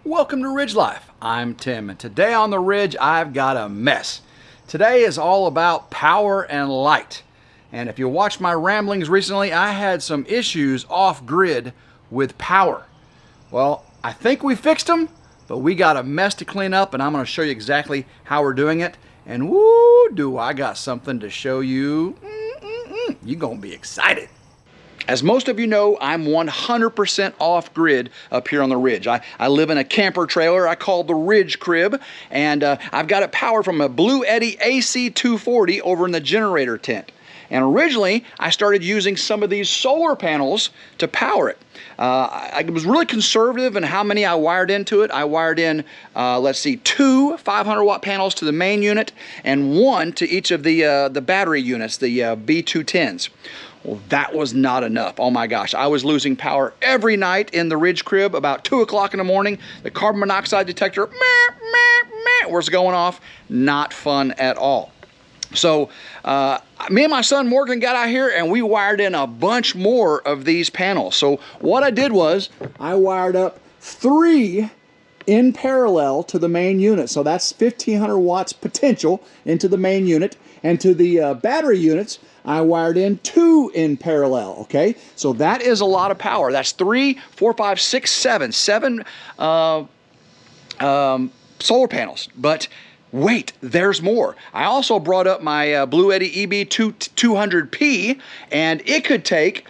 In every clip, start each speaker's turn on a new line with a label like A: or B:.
A: Welcome to Ridge Life. I'm Tim, and today on the Ridge, I've got a mess. Today is all about power and light. And if you watched my ramblings recently, I had some issues off-grid with power. Well, I think we fixed them, but we got a mess to clean up, and I'm going to show you exactly how we're doing it. And woo, do I got something to show you. You're going to be excited. As most of you know, I'm 100% off-grid up here on the Ridge. I live in a camper trailer I call the Ridge Crib, and I've got it powered from a Blue Eddy AC 240 over in the generator tent. And originally, I started using some of these solar panels to power it. I was really conservative in how many I wired into it. I wired in, let's see, 2 500-watt panels to the main unit and 1 to each of the battery units, the B210s. Well, that was not enough. Oh my gosh, I was losing power every night in the Ridge Crib about 2 o'clock in the morning. The carbon monoxide detector, was going off. Not fun at all. So me and my son Morgan got out here and we wired in a bunch more of these panels. So what I did was I wired up 3 in parallel to the main unit. So that's 1,500 watts potential into the main unit. And to the battery units, I wired in 2 in parallel, okay? So that is a lot of power. That's 3, 4, 5, 6, 7 solar panels. But wait, there's more. I also brought up my Blue Eddy EB200P, and it could take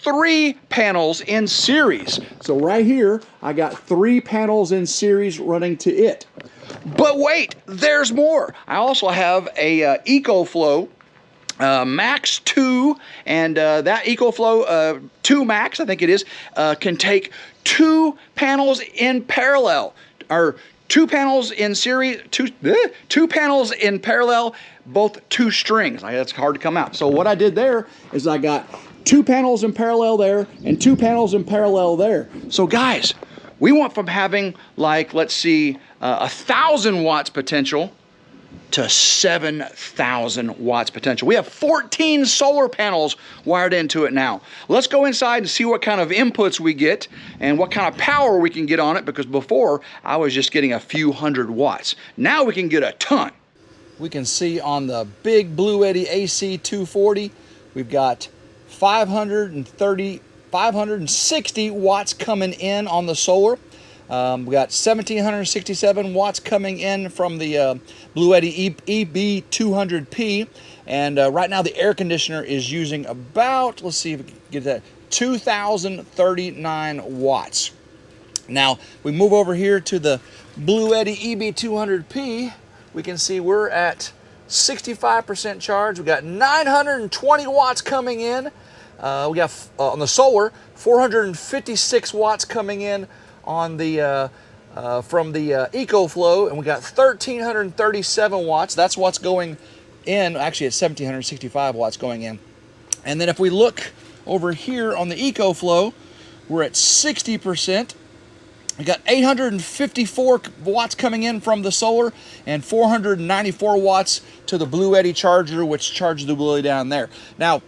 A: 3 panels in series. So right here, I got 3 panels in series running to it. But wait, there's more. I also have a EcoFlow Max 2, and that EcoFlow 2 Max, I think it is, can take 2 panels in parallel, or 2 panels in series, 2 panels in parallel, both 2 strings. That's hard to come out. So what I did there is I got 2 panels in parallel there and 2 panels in parallel there. So guys, we went from having, like, let's see, 1,000 watts potential to 7,000 watts potential. We have 14 solar panels wired into it now. Let's go inside and see what kind of inputs we get and what kind of power we can get on it, because before I was just getting a few hundred watts. Now we can get a ton. We can see on the big Blue Eddy AC 240, we've got 560 watts coming in on the solar. We got 1,767 watts coming in from the Blue Eddy EB200P, and right now the air conditioner is using about, let's see if we can get that, 2,039 watts. Now we move over here to the Blue Eddy EB200P, we can see we're at 65% charge. We got 920 watts coming in. We got on the solar 456 watts coming in on the from the EcoFlow, and we got 1,337 watts. That's what's going in. Actually, it's 1,765 watts going in. And then if we look over here on the EcoFlow, we're at 60%. We got 854 watts coming in from the solar and 494 watts to the Blue Eddy charger, which charges the Blue Eddy down there. Now,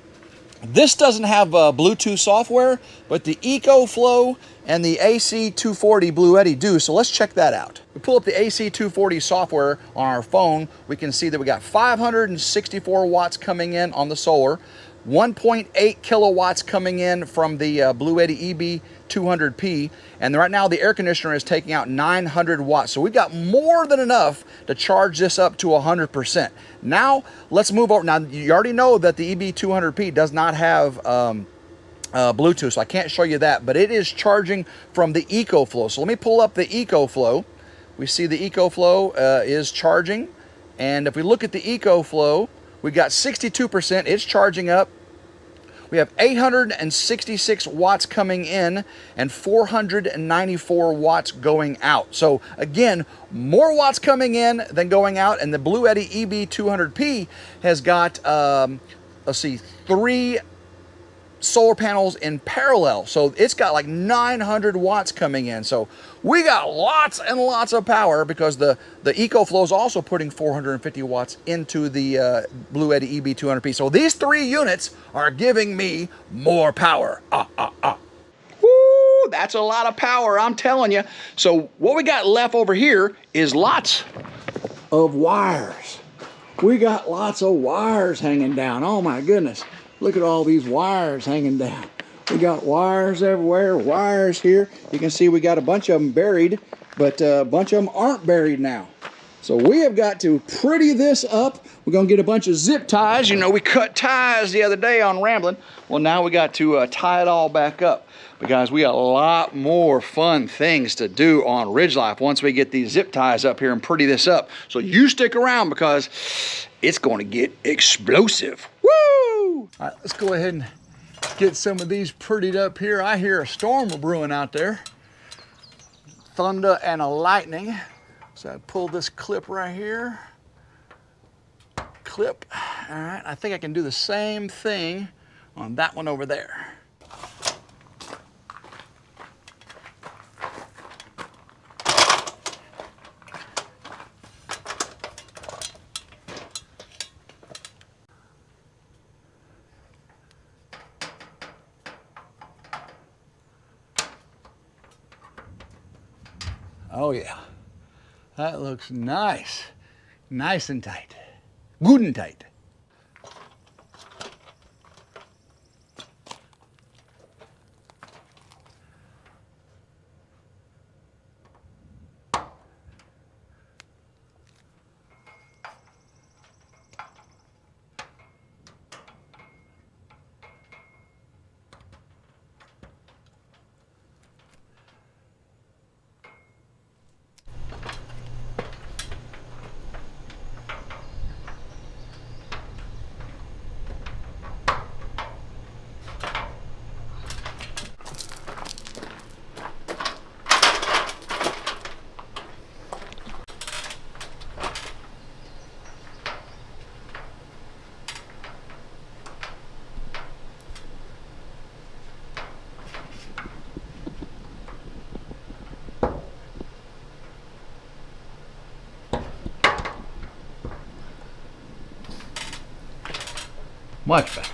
A: this doesn't have Bluetooth software, but the EcoFlow and the AC 240 Blue Eddy do, so let's check that out. We pull up the AC 240 software on our phone, we can see that we got 564 watts coming in on the solar, 1.8 kilowatts coming in from the Blue Eddy EB200P, and right now the air conditioner is taking out 900 watts. So we've got more than enough to charge this up to 100%. Now let's move over. Now you already know that the EB200P does not have Bluetooth, so I can't show you that, but it is charging from the EcoFlow. So let me pull up the EcoFlow. We see the EcoFlow is charging, and if we look at the EcoFlow, we've got 62%, it's charging up. We have 866 watts coming in and 494 watts going out. So again, more watts coming in than going out, and the Blue Eddy EB200P has got, let's see, 3 solar panels in parallel. So it's got like 900 watts coming in. So we got lots and lots of power because the EcoFlow is also putting 450 watts into the Blue Eddy EB200P. So these 3 units are giving me more power. Woo! That's a lot of power, I'm telling you. So what we got left over here is lots of wires. We got lots of wires hanging down. Oh my goodness. Look at all these wires hanging down. We got wires everywhere, wires here. You can see we got a bunch of them buried, but a bunch of them aren't buried now. So we have got to pretty this up. We're gonna get a bunch of zip ties. You know, we cut ties the other day on Rambling. Well, now we got to tie it all back up. But guys, we got a lot more fun things to do on RidgeLife once we get these zip ties up here and pretty this up. So you stick around because it's gonna get explosive. Woo! All right, let's go ahead and get some of these prettied up here. I hear a storm brewing out there. Thunder and a lightning. So I pull this clip right here. Clip. All right, I think I can do the same thing on that one over there. Oh yeah, that looks nice. Nice and tight. Good and tight. Much better.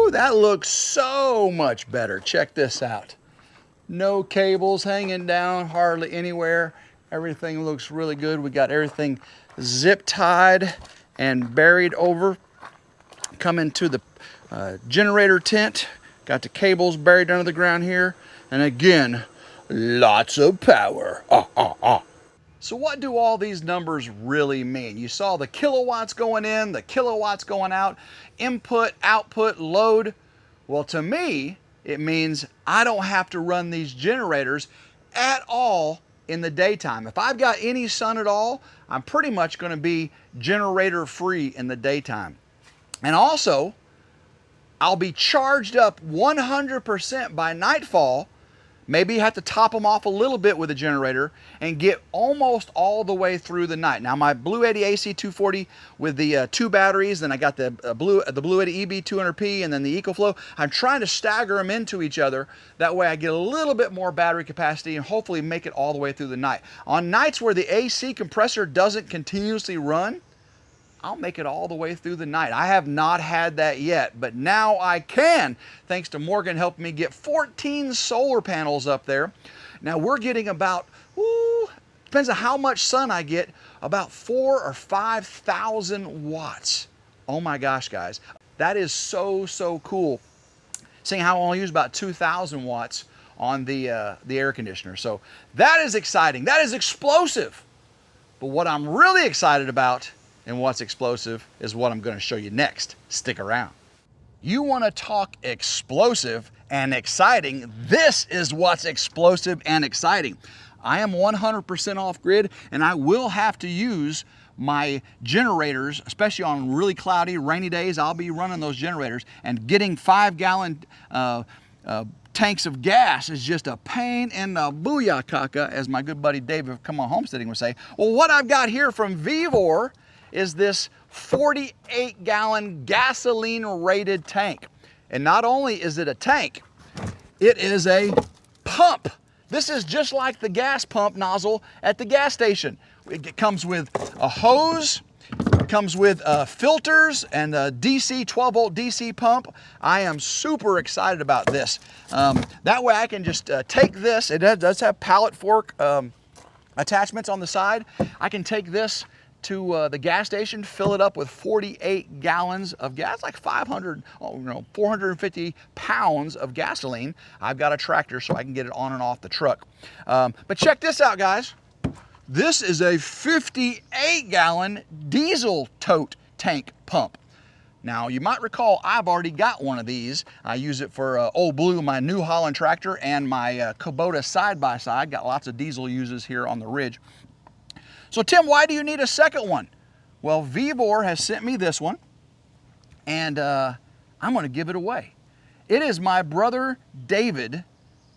A: That looks so much better. Check this out. No cables hanging down hardly anywhere. Everything looks really good. We got everything zip tied and buried over. Coming to the generator tent. Got the cables buried under the ground here. And again, lots of power. So what do all these numbers really mean? You saw the kilowatts going in, the kilowatts going out, input, output, load. Well, to me, it means I don't have to run these generators at all in the daytime. If I've got any sun at all, I'm pretty much going to be generator free in the daytime. And also, I'll be charged up 100% by nightfall. Maybe have to top them off a little bit with a generator and get almost all the way through the night. Now my Blue Eddy AC240 with the 2 batteries, then I got the Blue Eddy EB200P and then the EcoFlow. I'm trying to stagger them into each other. That way I get a little bit more battery capacity and hopefully make it all the way through the night. On nights where the AC compressor doesn't continuously run, I'll make it all the way through the night. I have not had that yet, but now I can, thanks to Morgan helping me get 14 solar panels up there. Now we're getting about, depends on how much sun I get, about 4,000 or 5,000 watts. Oh my gosh, guys. That is so, so cool. Seeing how I only use about 2,000 watts on the air conditioner. So that is exciting. That is explosive. But what I'm really excited about and what's explosive is what I'm going to show you next. Stick around. You want to talk explosive and exciting? This is what's explosive and exciting. I am 100% off grid, and I will have to use my generators, especially on really cloudy, rainy days. I'll be running those generators, and getting 5-gallon tanks of gas is just a pain in the booyah, as my good buddy David from Come On Homesteading would say. Well, what I've got here from Vevor is this 48-gallon gasoline-rated tank. And not only is it a tank, it is a pump. This is just like the gas pump nozzle at the gas station. It comes with a hose, it comes with filters and a DC, 12-volt DC pump. I am super excited about this. That way I can just take this. It does have pallet fork attachments on the side. I can take this to the gas station, fill it up with 48 gallons of gas, like 450 pounds of gasoline. I've got a tractor so I can get it on and off the truck. But check this out, guys. This is a 58-gallon diesel tote tank pump. Now, you might recall I've already got one of these. I use it for Old Blue, my New Holland tractor, and my Kubota side-by-side. Got lots of diesel uses here on the ridge. So Tim, why do you need a second one? Well, Vevor has sent me this one, and I'm going to give it away. It is my brother David,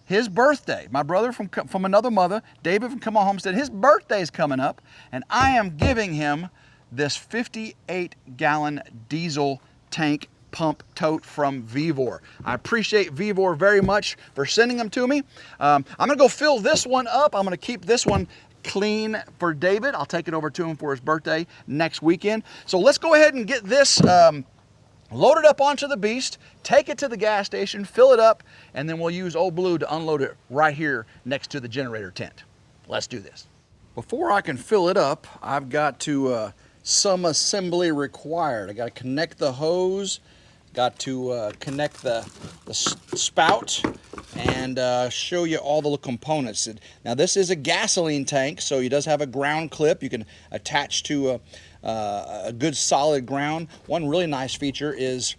A: his birthday. My brother from another mother, David from Come On Homestead, his birthday is coming up, and I am giving him this 58-gallon diesel tank pump tote from Vevor. I appreciate Vevor very much for sending them to me. I'm going to go fill this one up. I'm going to keep this one clean for David. I'll take it over to him for his birthday next weekend. So let's go ahead and get this load it up onto the beast, take it to the gas station, fill it up, and then we'll use Old Blue to unload it right here next to the generator tent. Let's do this. Before I can fill it up, I've got to, some assembly required. I got to connect the hose, got to connect the spout, and show you all the little components. Now this is a gasoline tank, so it does have a ground clip you can attach to a good solid ground. One really nice feature is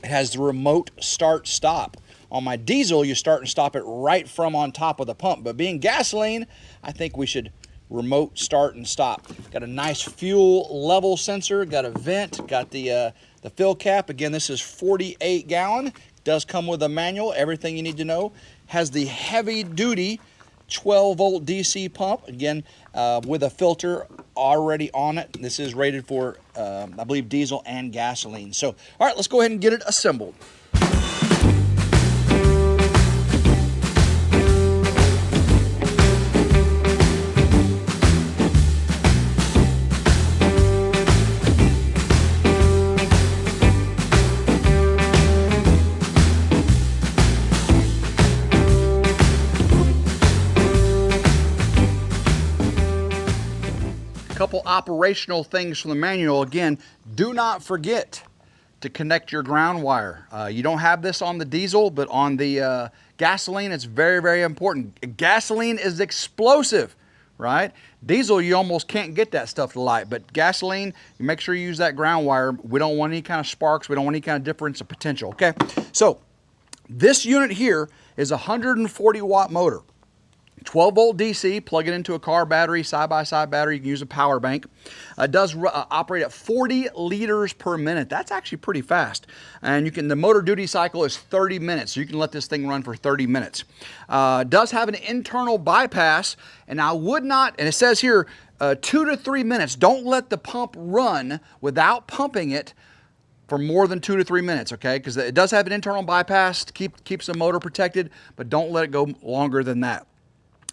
A: it has the remote start stop. On my diesel, you start and stop it right from on top of the pump, but being gasoline, I think we should remote start and stop. Got a nice fuel level sensor, got a vent, got the fill cap. Again, this is 48 gallon, does come with a manual, everything you need to know. Has the heavy duty 12-volt DC pump, again, with a filter already on it. This is rated for, I believe, diesel and gasoline. So, all right, let's go ahead and get it assembled. Couple operational things from the manual. Again, do not forget to connect your ground wire. You don't have this on the diesel, but on the gasoline, it's very, very important. Gasoline is explosive, right? Diesel, you almost can't get that stuff to light, but gasoline, you make sure you use that ground wire. We don't want any kind of sparks. We don't want any kind of difference of potential, okay? So this unit here is a 140 watt motor. 12-volt DC, plug it into a car battery, side-by-side battery. You can use a power bank. It does operate at 40 liters per minute. That's actually pretty fast. And you can, the motor duty cycle is 30 minutes, so you can let this thing run for 30 minutes. It does have an internal bypass, and I would not, and it says here, 2 to 3 minutes. Don't let the pump run without pumping it for more than 2 to 3 minutes, okay? Because it does have an internal bypass to keeps the motor protected, but don't let it go longer than that.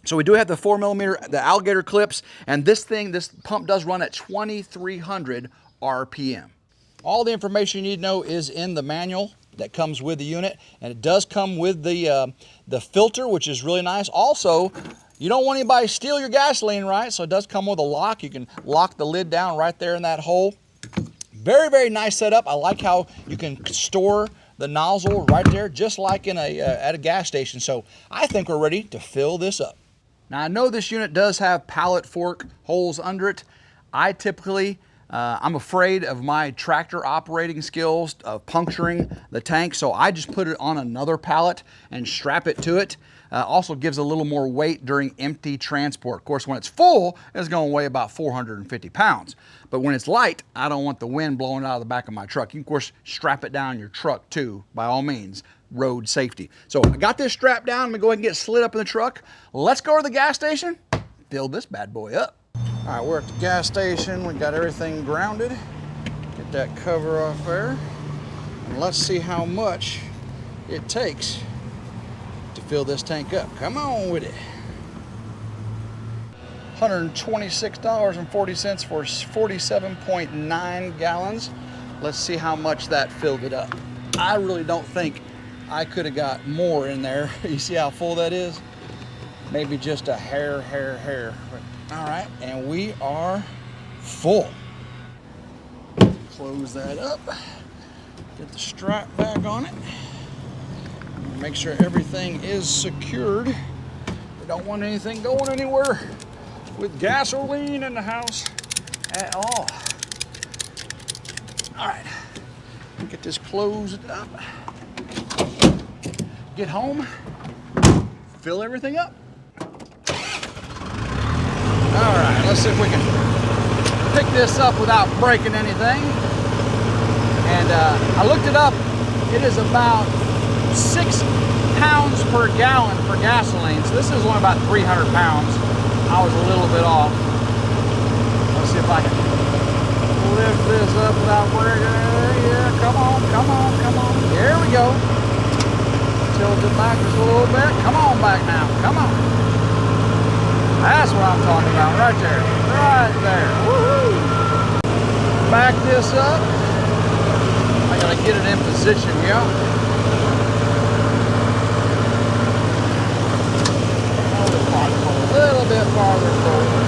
A: So we do have the 4mm, the alligator clips, and this pump does run at 2,300 RPM. All the information you need to know is in the manual that comes with the unit, and it does come with the filter, which is really nice. Also, you don't want anybody to steal your gasoline, right? So it does come with a lock. You can lock the lid down right there in that hole. Very, very nice setup. I like how you can store the nozzle right there, just like in at a gas station. So I think we're ready to fill this up. Now I know this unit does have pallet fork holes under it. I typically, I'm afraid of my tractor operating skills of puncturing the tank, so I just put it on another pallet and strap it to it. Also gives a little more weight during empty transport. Of course, when it's full, it's going to weigh about 450 pounds. But when it's light, I don't want the wind blowing out of the back of my truck. You can, of course, strap it down your truck too, by all means. Road safety. So I got this strapped down. I'm going to go ahead and get it slid up in the truck. Let's go to the gas station, fill this bad boy up. All right, we're at the gas station. We got everything grounded. Get that cover off there. And let's see how much it takes to fill this tank up. Come on with it. $126.40 for 47.9 gallons. Let's see how much that filled it up. I really don't think I could have got more in there. You see how full that is? Maybe just a hair. All right, and we are full. Close that up. Get the strap back on it. Make sure everything is secured. We don't want anything going anywhere with gasoline in the house at all. All right, get this closed up. Get home, fill everything up. All right, let's see if we can pick this up without breaking anything. And I looked it up. It is about 6 pounds per gallon for gasoline. So this is only about 300 pounds. I was a little bit off. Let's see if I can lift this up without breaking it. Yeah, come on. There we go. Tilt it back just a little bit. Come on back now. Come on. That's what I'm talking about right there. Right there. Woohoo! Back this up. I gotta get it in position here. A little bit farther forward.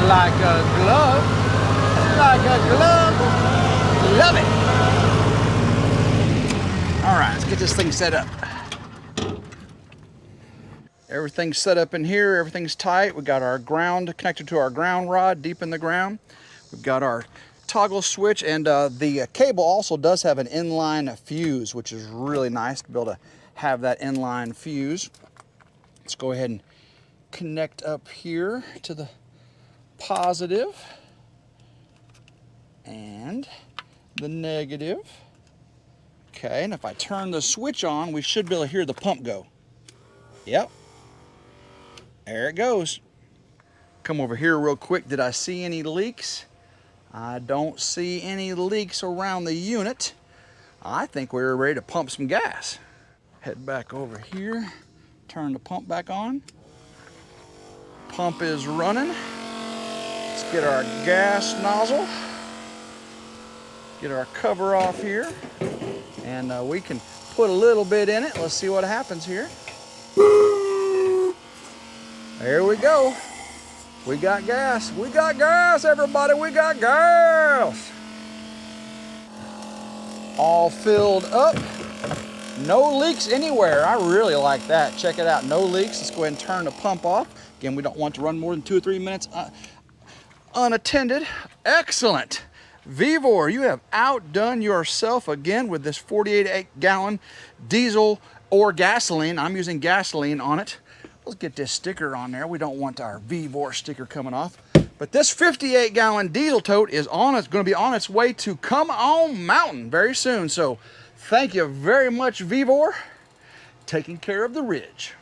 A: Like a glove, love it. All right, let's get this thing set up. Everything's set up in here, everything's tight. We got our ground connected to our ground rod deep in the ground. We've got our toggle switch, and the cable also does have an inline fuse, which is really nice to be able to have that inline fuse. Let's go ahead and connect up here to the positive and the negative. Okay, and if I turn the switch on, we should be able to hear the pump go. Yep, there it goes. Come over here real quick. Did I see any leaks? I don't see any leaks around the unit. I think we're ready to pump some gas. Head back over here, turn the pump back on. Pump is running. Let's get our gas nozzle, get our cover off here, and we can put a little bit in it. Let's see what happens here. There we go. We got gas. We got gas, everybody. We got gas. All filled up. No leaks anywhere. I really like that. Check it out. No leaks. Let's go ahead and turn the pump off. Again, we don't want to run more than 2 or 3 minutes unattended. Excellent. Vevor, you have outdone yourself again with this 48 gallon diesel or gasoline. I'm using gasoline on it. Let's get this sticker on there. We don't want our VVOR sticker coming off. But this 58-gallon diesel tote is going to be on its way to Come On Mountain very soon. So thank you very much, VVOR, taking care of the Ridge.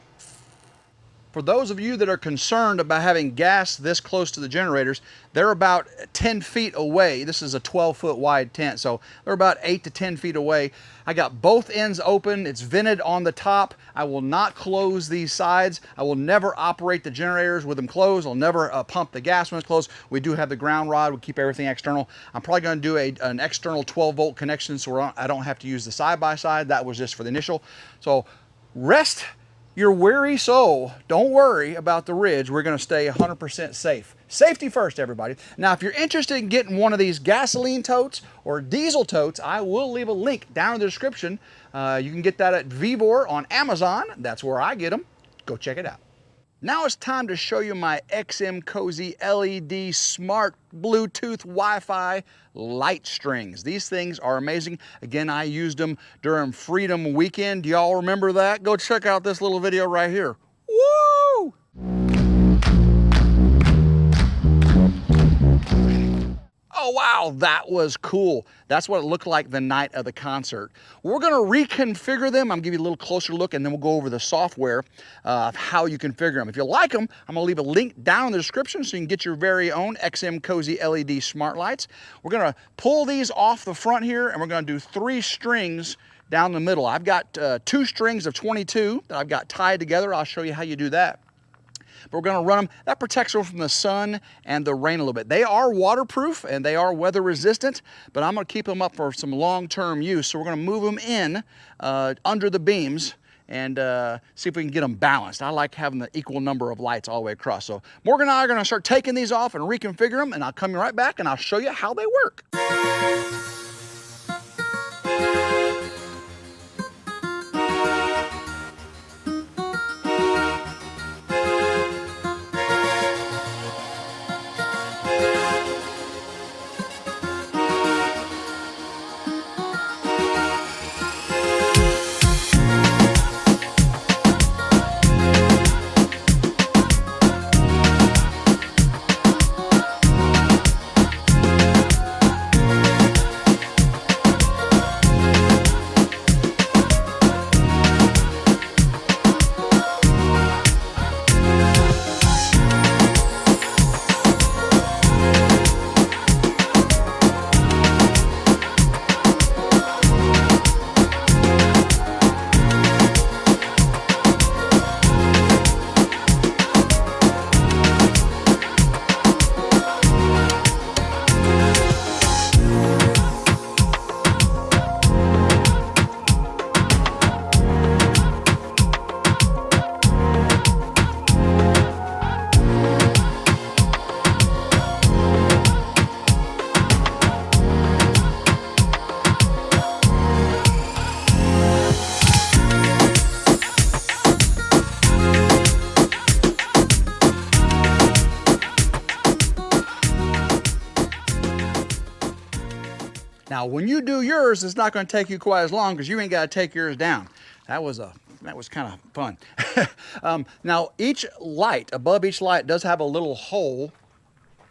A: For those of you that are concerned about having gas this close to the generators, they're about 10 feet away. This is a 12-foot wide tent, so they're about 8 to 10 feet away. I got both ends open. It's vented on the top. I will not close these sides. I will never operate the generators with them closed. I'll never pump the gas when it's closed. We do have the ground rod. We keep everything external. I'm probably going to do an external 12-volt connection so I don't have to use the side-by-side. That was just for the initial. So rest your weary soul. Don't worry about the Ridge. We're going to stay 100% safe. Safety first, everybody. Now, if you're interested in getting one of these gasoline totes or diesel totes, I will leave a link down in the description. You can get that at VVOR on Amazon. That's where I get them. Go check it out. Now it's time to show you my XM Cozy LED Smart Bluetooth Wi-Fi light strings. These things are amazing. Again, I used them during Freedom Weekend. Do y'all remember that? Go check out this little video right here. Woo! Oh wow, that was cool. That's what it looked like the night of the concert. We're gonna reconfigure them. I'm gonna give you a little closer look and then we'll go over the software of how you configure them. If you like them, I'm gonna leave a link down in the description so you can get your very own XM Cozy LED smart lights. We're gonna pull these off the front here and we're gonna do 3 strings down the middle. I've got 2 strings of 22 that I've got tied together. I'll show you how you do that. But we're going to run them. That protects them from the sun and the rain a little bit. They are waterproof and they are weather resistant, but I'm going to keep them up for some long-term use. So we're going to move them in under the beams and see if we can get them balanced. I like having the equal number of lights all the way across. So Morgan and I are going to start taking these off and reconfigure them, and I'll come right back and I'll show you how they work. Now, when you do yours, it's not going to take you quite as long because you ain't got to take yours down. That was kind of fun. Now, each light, above each light, does have a little hole.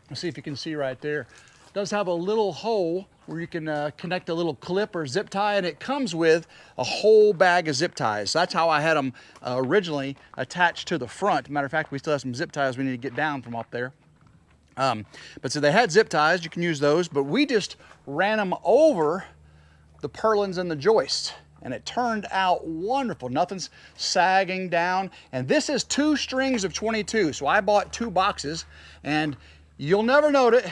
A: Let's see if you can see right there. It does have a little hole where you can connect a little clip or zip tie, and it comes with a whole bag of zip ties. So that's how I had them originally attached to the front. Matter of fact, we still have some zip ties we need to get down from up there. But so they had zip ties, you can use those, but we just ran them over the purlins and the joists, and it turned out wonderful. Nothing's sagging down, and this is 2 strings of 22, so I bought 2 boxes, and you'll never know it,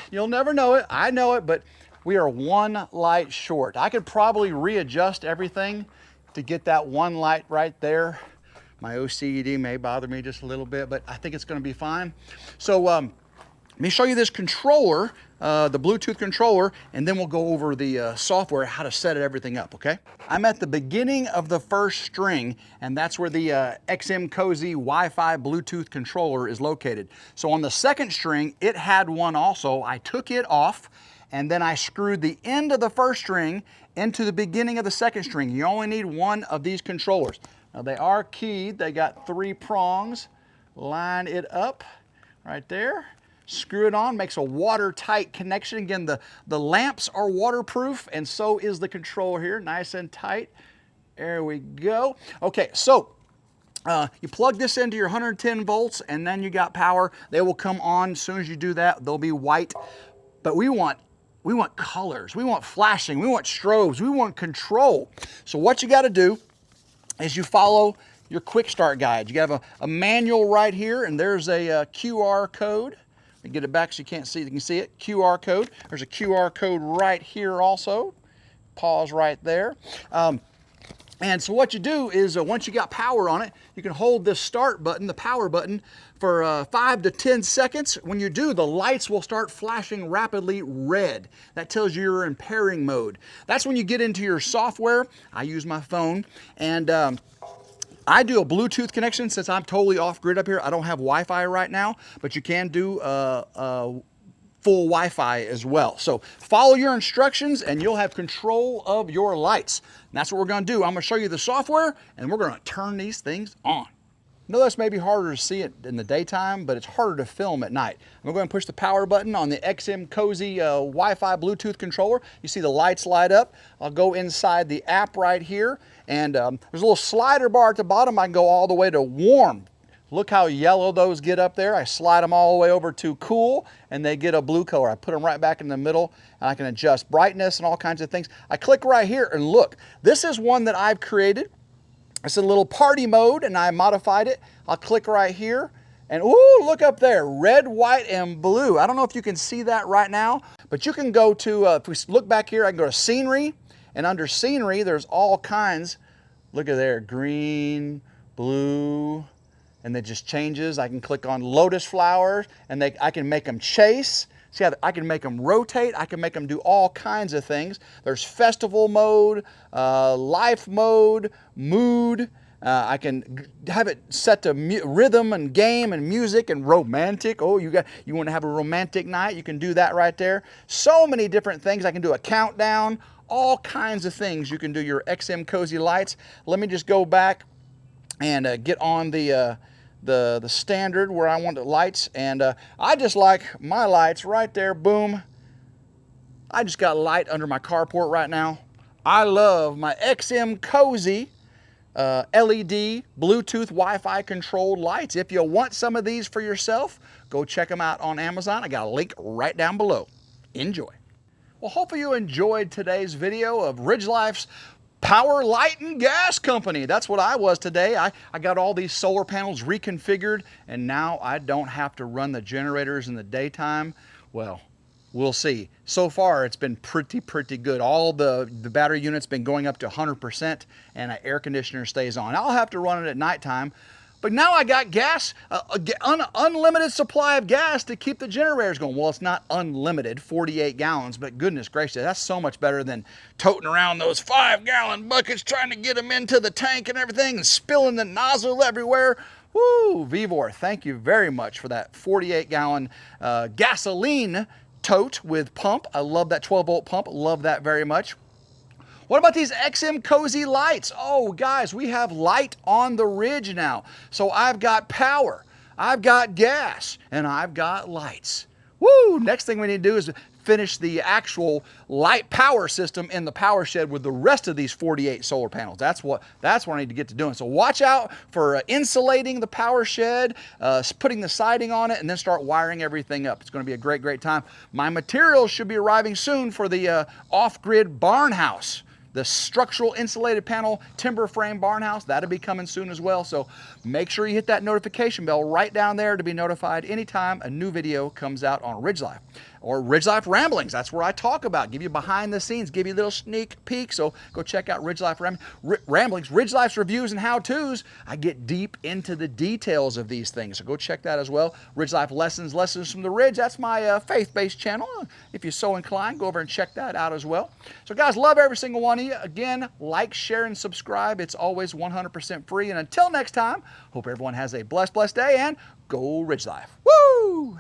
A: I know it, but we are 1 light short. I could probably readjust everything to get that 1 light right there. My OCD may bother me just a little bit, but I think it's gonna be fine. So, let me show you this controller, the Bluetooth controller, and then we'll go over the software, how to set everything up, okay? I'm at the beginning of the first string, and that's where the XM Cozy Wi-Fi Bluetooth controller is located. So on the second string, it had one also. I took it off, and then I screwed the end of the first string into the beginning of the second string. You only need 1 of these controllers. Now they are keyed. They got 3 prongs. line it up right there. Screw it on, makes a watertight connection. Again, the lamps are waterproof, and so is the controller here, nice and tight. There we go. Okay, so you plug this into your 110 volts, and then you got power. They will come on as soon as you do that. They'll be white. But we want colors, we want flashing, we want strobes, we want control. So what you got to do is you follow your quick start guide. You have a manual right here, and there's a QR code. Let me get it back so you can't see. You can see it. QR code. There's a QR code right here also. Pause right there. And so what you do is once you got power on it, you can hold this start button, the power button, for 5 to 10 seconds. When you do, the lights will start flashing rapidly red. That tells you you're in pairing mode. That's when you get into your software. I use my phone, and I do a Bluetooth connection since I'm totally off grid up here. I don't have Wi-Fi right now, but you can do full Wi-Fi as well. So follow your instructions and you'll have control of your lights. And that's what we're going to do. I'm going to show you the software and we're going to turn these things on. I know this may be harder to see it in the daytime, but it's harder to film at night. I'm going to go ahead and push the power button on the XM Cozy Wi-Fi Bluetooth controller. You see the lights light up. I'll go inside the app right here, and there's a little slider bar at the bottom. I can go all the way to warm. Look how yellow those get up there. I slide them all the way over to cool, and they get a blue color. I put them right back in the middle, and I can adjust brightness and all kinds of things. I click right here, and look, this is one that I've created. It's a little party mode, and I modified it. I'll click right here, and ooh, look up there, red, white, and blue. I don't know if you can see that right now, but you can go to, if we look back here, I can go to scenery, and under scenery, there's all kinds. Look at there, green, blue, and it just changes. I can click on lotus flowers, and I can make them chase. See how I can make them rotate. I can make them do all kinds of things. There's festival mode, life mode, mood. I can have it set to rhythm and game and music and romantic. Oh, you want to have a romantic night? You can do that right there. So many different things. I can do a countdown. All kinds of things you can do your XM Cozy lights. Let me just go back and get on the standard where I want the lights, and I just like my lights right there. Boom. I just got light under my carport right now. I love my XM Cozy LED Bluetooth Wi-Fi controlled lights. If you want some of these for yourself, go check them out on Amazon. I got a link right down below. Enjoy. Well, hopefully you enjoyed today's video of RidgeLife's Power, Light, and Gas Company. That's what I was today. I got all these solar panels reconfigured, and now I don't have to run the generators in the daytime. Well, we'll see. So far, it's been pretty good. All the battery units been going up to 100%, and an air conditioner stays on. I'll have to run it at nighttime. But now I got gas, unlimited supply of gas to keep the generators going. Well, it's not unlimited, 48 gallons, but goodness gracious, that's so much better than toting around those 5-gallon buckets trying to get them into the tank and everything and spilling the nozzle everywhere. Woo, Vivor, thank you very much for that 48-gallon gasoline tote with pump. I love that 12-volt pump, love that very much. What about these XM Cozy lights? Oh, guys, we have light on the Ridge now. So I've got power, I've got gas, and I've got lights. Woo! Next thing we need to do is finish the actual light power system in the power shed with the rest of these 48 solar panels. That's what I need to get to doing. So watch out for insulating the power shed, putting the siding on it, and then start wiring everything up. It's going to be a great time. My materials should be arriving soon for the off-grid barn house. The structural insulated panel timber frame barn house, that'll be coming soon as well. So make sure you hit that notification bell right down there to be notified anytime a new video comes out on RidgeLife. Or RidgeLife Ramblings, that's where I talk about, give you behind the scenes, give you a little sneak peek. So go check out RidgeLife Ramblings, RidgeLife's reviews and how-tos. I get deep into the details of these things, so go check that as well. RidgeLife Lessons, Lessons from the Ridge, that's my faith-based channel. If you're so inclined, go over and check that out as well. So guys, love every single one of you. Again, like, share, and subscribe. It's always 100% free. And until next time, hope everyone has a blessed day, and go RidgeLife. Woo!